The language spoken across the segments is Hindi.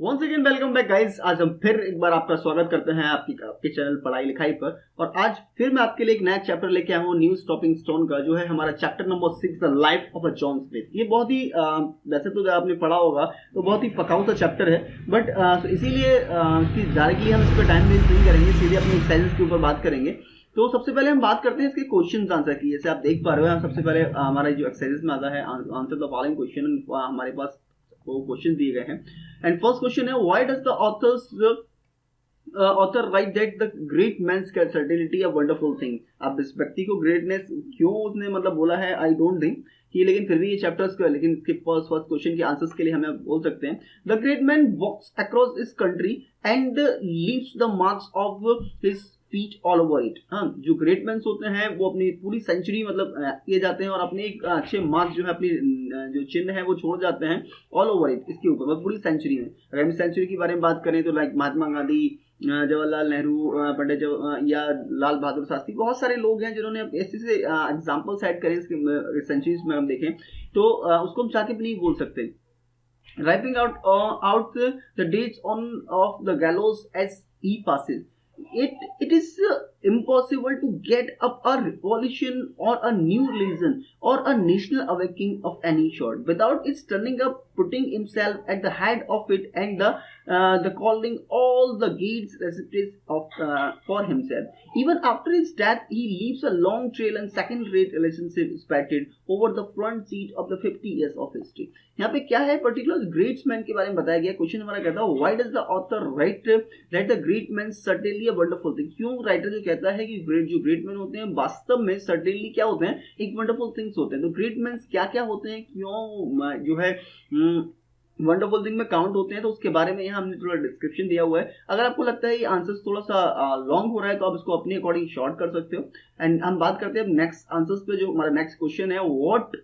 Once again welcome back guys. आज हम फिर एक बार आपका स्वागत करते हैं आपके चैनल पढ़ाई लिखाई पर। और आज फिर मैं आपके लिए एक नया चैप्टर लेके आया हूँ न्यू स्टॉपिंग स्टोन का, जो है हमारा chapter number 6 the life of a John Smith. ये बहुत ही वैसे तो आपने पढ़ा होगा तो बहुत ही पकाऊ सा चैप्टर है, बट इसीलिए डायरेक्टली हम इस पर टाइम वेस्ट नहीं करेंगे, सीधे अपने एक्सरसाइजेस के ऊपर बात करेंगे। तो सबसे पहले हम बात करते हैं इसके क्वेश्चन आंसर की। जैसे आप देख पा रहे हो, हम सबसे पहले हमारा जो एक्सरसाइजेस में आता है आंसर द फॉलोइंग क्वेश्चन, हमारे पास वो क्वेश्चन दिए गए हैं। एंड फर्स्ट क्वेश्चन है, why does the author write that the great man's certainty a wonderful thing. अब इस व्यक्ति को ग्रेटनेस क्यों उसने मतलब बोला है, आई डोंट थिंक कि, लेकिन फिर भी ये चैप्टर्स का, लेकिन इसके फर्स्ट क्वेश्चन के आंसर्स के लिए हमें बोल सकते हैं, the great man walks across इस country and leaves the marks of his feet all over it. हाँ, जो ग्रेट मैन्स होते हैं वो अपनी पूरी सेंचुरी मतलब किए जाते हैं और अपने एक अच्छे मार्क्स जो है अपनी जो चिन्ह है वो छोड़ जाते हैं ऑल ओवर इट, इसके ऊपर मतलब पूरी सेंचुरी में। अगर हम सेंचुरी की बारे में बात करें तो लाइक महात्मा गांधी, जवाहरलाल नेहरू, पंडित या लाल बहादुर शास्त्री, बहुत सारे लोग हैं जिन्होंने ऐसे से एग्जाम्पल सेट करें इसके सेंचुरीज में हम देखें तो उसको हम चाह के भी नहीं बोल सकते। Wiping out the dates on of the gallows as he passes. It is impossible to get up a revolution or a new religion or a national awakening of any sort without its turning up, putting himself at the head of it, and the calling all the gates recipients of for himself. Even after his death, he leaves a long trail and second-rate relationship spattered over the front seat of the 50 years of history. यहाँ पे क्या है, पर्टिकुलर ग्रेट्स मैन के बारे में बताया गया। क्वेश्चन हमारा कहता है, why does the author write that the great man certainly a wonderful thing. क्यों राइटर जो कहता है कि ग्रेट मैन होते हैं वास्तव में सर्टेनली क्या होते हैं, एक वंडरफुल थिंग्स होते हैं। तो ग्रेट मैन क्या क्या होते हैं, क्यों जो है वंडरफुल थिंग में काउंट होते हैं, तो उसके बारे में यहाँ हमने थोड़ा डिस्क्रिप्शन दिया हुआ है। अगर आपको लगता है ये आंसर्स थोड़ा सा लॉन्ग हो रहा है तो आप इसको अपने अकॉर्डिंग शॉर्ट कर सकते हो। एंड हम बात करते हैं अब नेक्स्ट आंसर्स पे। जो हमारा नेक्स्ट क्वेश्चन है, what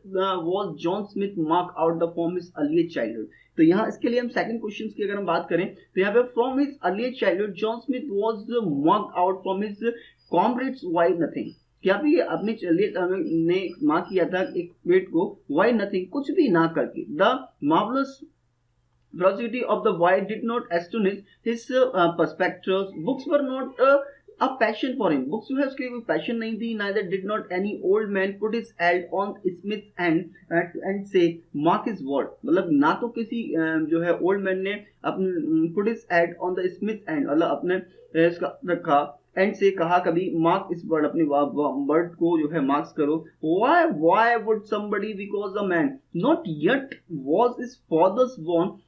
was John Smith mark out the from his earliest childhood. तो यहाँ इसके लिए हम सेकंड क्वेश्चन की अगर हम बात करें तो यहाँ पे from his earliest childhood John Smith was mark out from his comrades why nothing. क्या भी अपने ने मार्क किया था एक वेट को, व्हाई नथिंग, कुछ भी ना करके। The marvellous velocity of the wire did not astonish his perspectives. Books were not a passion for him. Books जो है उसके लिए कोई पैशन नहीं थी। Neither did not any old man put his hand on Smith's hand and say mark his word। मतलब ना तो किसी जो है ओल्ड मैन ने अपने put his hand on the Smith's hand मतलब अपने इसका रखा एंड से कहा कभी मार्क इस वर्ड, अपने वर्ड को जो है मार्क्स करो। why would somebody, because a man not yet was his father's born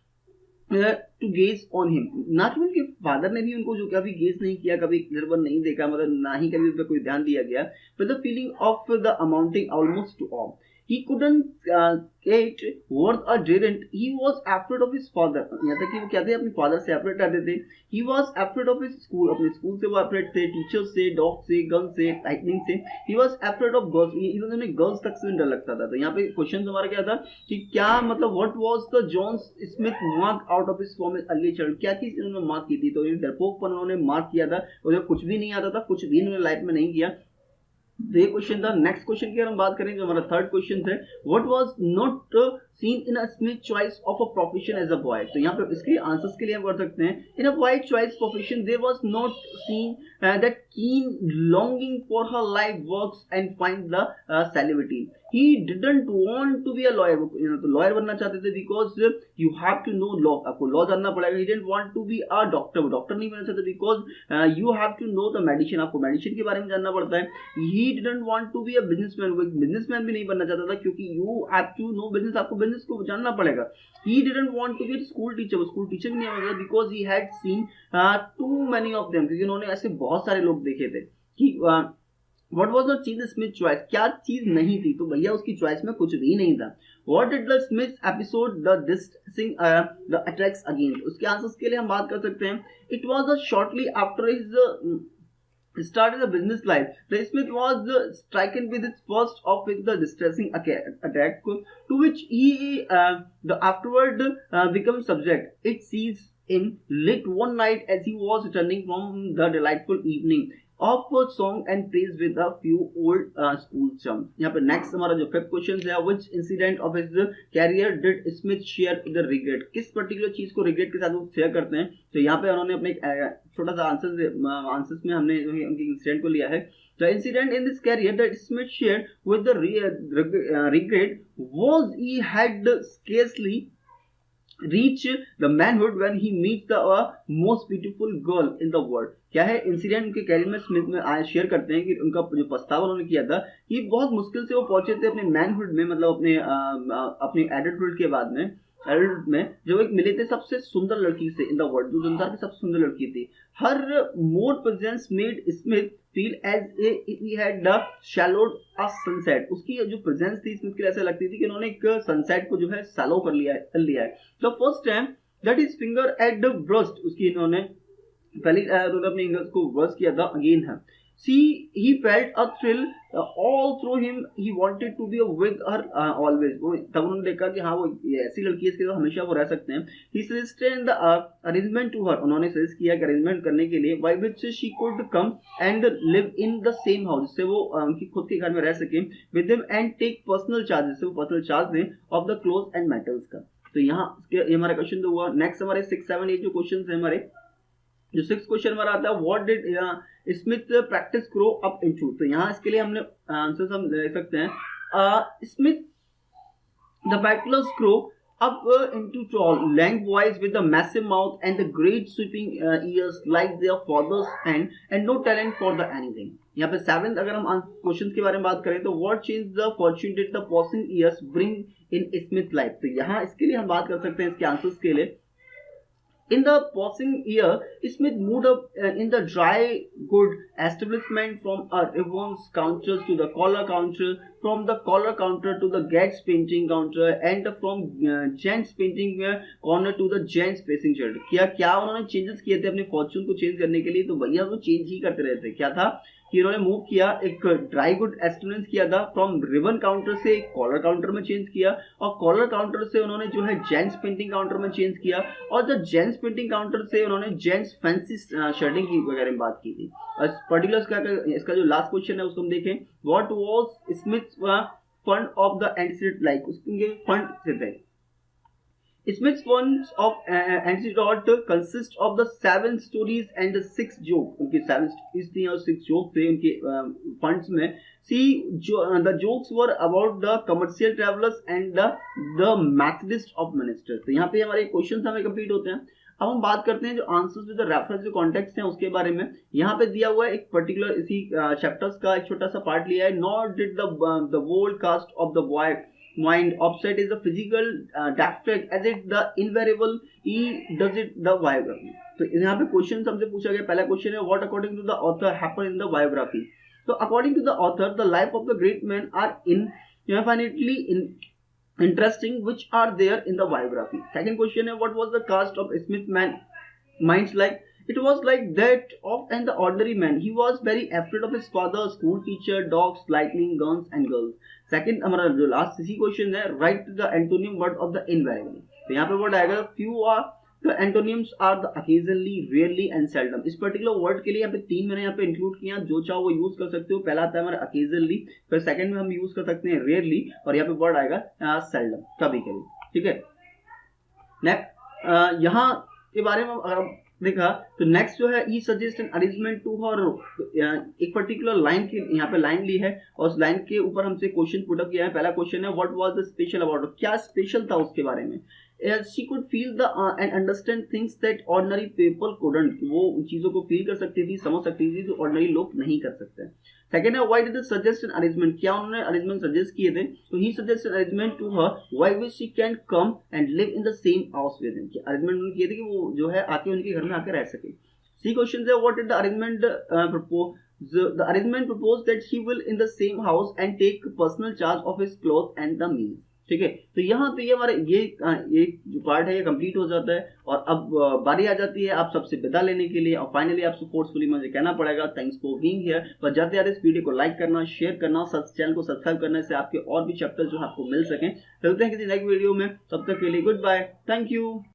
to gaze on him. ना कि उनके फादर ने भी उनको जो कभी गेज नहीं किया, कभी इधर नहीं देखा, मतलब ना ही कभी उन पर कोई ध्यान दिया गया। With the feeling of the amounting almost two all he couldn't get worth a didn't, he was afraid of his father। यहाँ तक कि वो क्या थे, अपने फादर से अफ्रेड रहते थे। he was afraid of his school, अपने स्कूल से वो अफ्रेड थे, टीचर्स से, डॉग से, गन से, लाइटनिंग से। he was afraid of girls, even उन्हें गर्ल्स तक से डर लगता था। तो यहाँ पे क्वेश्चन हमारा क्या था कि क्या मतलब what was the John Smith mark out of his from his early childhood, क्या चीज इन्होंने मार्क की थी। तो डरपोकपन उन्होंने मार्क किया था, उन्हें कुछ भी नहीं आता था, कुछ भी इन्होंने लाइफ में नहीं किया। तो ये क्वेश्चन था। नेक्स्ट क्वेश्चन की अगर हम बात करें जो हमारा थर्ड क्वेश्चन है, what was not seen in a Smith choice of a profession as a boy. तो यहाँ पे इसके आंसर्स के लिए हम कर सकते हैं, in a boy choice profession there was not seen that keen longing for her life works and find the celebrity. he didn't want to be a lawyer, तो लॉयर बनना चाहते थे because you have to know law, आपको लॉ जानना पड़ेगा। he didn't want to be a doctor, वो डॉक्टर नहीं बनना चाहते because you have to know the medicine, आपको मेडिसिन के बारे में जानना पड़ता है। he didn't want to be a businessman, वो बिजनेसमैन भी नहीं बनना चाहता था क्योंकि you have to know business, आपको बिजनेस को जानना पड़ेगा। he didn't want to be a school teacher, वो स्कूल टीचर भी नहीं बनना चाहता because he had seen too many of them, क्योंकि उन्होंने ऐसे बहुत सारे लोग देखे थे। कि What was the चीज स्मिथ चॉइस, क्या चीज नहीं थी, तो भैया उसकी चॉइस में कुछ भी नहीं था। What did the Smith episode the distressing the attacks again, उसके आंसर्स के लिए हम बात कर सकते हैं। It was shortly after his started the business life, the Smith was stricken with its first of the distressing attack to which he the afterward become subject. It seized him late one night as he was returning from the delightful evening of song and praise with a few old school chum. यहाँ पे नेक्स्ट हमारा जो फिफ्थ क्वेश्चन है, which incident of his career did Smith share the regret, किस पर्टिकुलर चीज को रिग्रेट के साथ वो शेयर करते हैं। तो यहाँ पे उन्होंने अपने छोटा सा आंसर्स में हमने उनके इंसिडेंट को लिया है। The incident in this career that Smith shared with the regret was he had scarcely reached the manhood when he meets the most beautiful girl in the world। क्या है इंसिडेंट उनके कैरियर में स्मिथ में शेयर करते हैं कि उनका जो पछतावा उन्होंने किया था कि बहुत मुश्किल से वो पहुंचे थे अपने मैनहुड में, मतलब अपने एडल्टहुड के बाद में, एडल्ट में जो एक मिले थे सबसे सुंदर लड़की से इन द वर्ल्ड, जो संसार की सबसे सुंदर लड़की थी। Her more presence made Smith feel as he had shallowed a sunset। उसकी जो प्रेजेंस थी स्मिथ के लिए ऐसा लगती थी कि उन्होंने एक सनसेट को जो है शैलो कर लिया है। The first time that his finger at the burst, उसकी इन्होंने पहली उन्होंने अपने फिंगर्स को ब्रश किया था अगेन है। he felt a thrill all through him, he wanted to be with her always। वो तब उन्होंने देखा कि हाँ वो ऐसी लड़की है इसके साथ हमेशा वो रह सकते हैं। he suggested the arrangement to her, उन्होंने सजेस्ट किया कि अरेंजमेंट करने के लिए by which she could come and live in the same house, जिससे वो उनकी खुद के घर में रह सके with him and take personal charges, जिससे वो पर्सनल चार्ज दें of the clothes and metals का। तो यहाँ ये हमारा क्वेश्चन तो हुआ। नेक्स्ट हमारे 6, 7, 8 जो क्वेश्चन है हमारे, जो 6 क्वेश्चन हमारा आता है what did Smith practice grow up into. तो यहाँ इसके लिए हमने आंसर्स हम ले सकते हैं। Smith the battlers grow up into tall, lank boys with a massive mouth and the great sweeping ears like their fathers and no talent for the anything। यहाँ पे 7th अगर हम क्वेश्चन के बारे में बात करें तो what changed the fortune did the passing years bring in Smith life। तो यहाँ इसके लिए हम बात कर सकते हैं इसके आंसर्स के लिए। In the passing year, Smith moved up in the dry goods establishment from a ribbons counter to the collar counter, from the collar counter to the gents painting counter, and from gents painting corner to the gents facing chair। क्या उन्होंने चेंजेस किए थे अपने फॉर्च्यून को चेंज करने के लिए? तो भैया वो चेंज ही करते रहते। क्या था कि उन्होंने मूव किया, एक ड्राई गुड एस्टोरेंस किया था, फ्रॉम रिबन काउंटर से कॉलर काउंटर में चेंज किया, और कॉलर काउंटर से उन्होंने जो है जेंट्स पेंटिंग काउंटर में चेंज किया, और द जेंट्स पेंटिंग काउंटर से उन्होंने जेंट्स फैंसी शर्टिंग की वगैरह में बात की थी। पर्टिकुलर इसका जो लास्ट क्वेश्चन है उसको हम देखें, what was Smith fund of the antecedent like, उसके फंड से थे। Smith's funds of antidote consist of the 7 stories and the 6 jokes। उनकी 7 stories थी और 6 jokes थे उनके funds में। The jokes were about the commercial travelers and the Methodist of ministers। तो यहाँ पे हमारे क्वेश्चन हमें कंप्लीट होते हैं। अब हम बात करते हैं जो आंसर्स विद द रेफरेंस जो कॉन्टेक्स्ट हैं उसके बारे में। यहाँ पे दिया हुआ है एक पर्टिकुलर इसी चैप्टर्स का एक छोटा सा पार्ट लिया है। Not did the world cast of the boy mind offset is the physical defect as it the invariable he does it the biography। तो यहाँ पे क्वेश्चन हमसे पूछा गया, पहला क्वेश्चन है what according to the author happened in the biography। तो according to the author the life of the great men are infinitely interesting which are there in the biography। second question है what was the cast of Smith minds like। It was like that of an ordinary man। He was very afraid of his father, school teacher, dogs, lightning, guns and girls। Second हमारा जो लास्ट इसी क्वेश्चन है, write the antonym word of the invariable. तो यहाँ पे वर्ड आएगा few are the antonyms are the occasionally, rarely and seldom. इस पर्टिकुलर वर्ड के लिए यहाँ पे 3 मैंने यहाँ पे इंक्लूड किया, जो चाहो वो यूज कर सकते हो। पहला आता है हमारा अकेजनली, फिर सेकंड में हम यूज कर सकते हैं रेयरली, और यहाँ पे वर्ड आएगा सेल्डम, कभी कभी। ठीक है, नेक्स्ट यहाँ के बारे में अगर देखा तो नेक्स्ट जो है he suggest an arrangement to her, एक पर्टिकुलर लाइन की यहाँ पे लाइन ली है और उस लाइन के ऊपर हमसे क्वेश्चन पुट अप किया है। पहला क्वेश्चन है what was the special about, क्या स्पेशल था उसके बारे में। She could feel the end understand things that ordinary people couldn't, वो उन चीजों को फील कर सकती थी, समझ सकती थी जो ऑर्डिनरी लोग नहीं कर सकते। सेकेंड है why did they suggest an arrangement, क्या उन्होंने अरेंजमेंट सजेस्ट किए थे। तो he suggest an arrangement to her why which she can come and live in the same house with him, arrangement उन्होंने किए थे कि वो जो है आके उनके घर में आकर रह सके। सी क्वेश्चन है what did the arrangement propose, the arrangement proposed that he will in the same house and take personal charge of his clothes and the meals। ठीक है, तो यहाँ पे ये हमारे ये जो पार्ट है ये कंप्लीट हो जाता है, और अब बारी आ जाती है आप सबसे विदा लेने के लिए। और फाइनली आपसे फोर्सफुली मुझे कहना पड़ेगा थैंक्स फॉर बीइंग हियर। पर जाते जाते इस वीडियो को लाइक करना, शेयर करना, चैनल को सब्सक्राइब करने से आपके और भी चैप्टर जो आपको मिल सकें। चलते हैं किसी नेक्स्ट वीडियो में, तब तक के लिए गुड बाय, थैंक यू।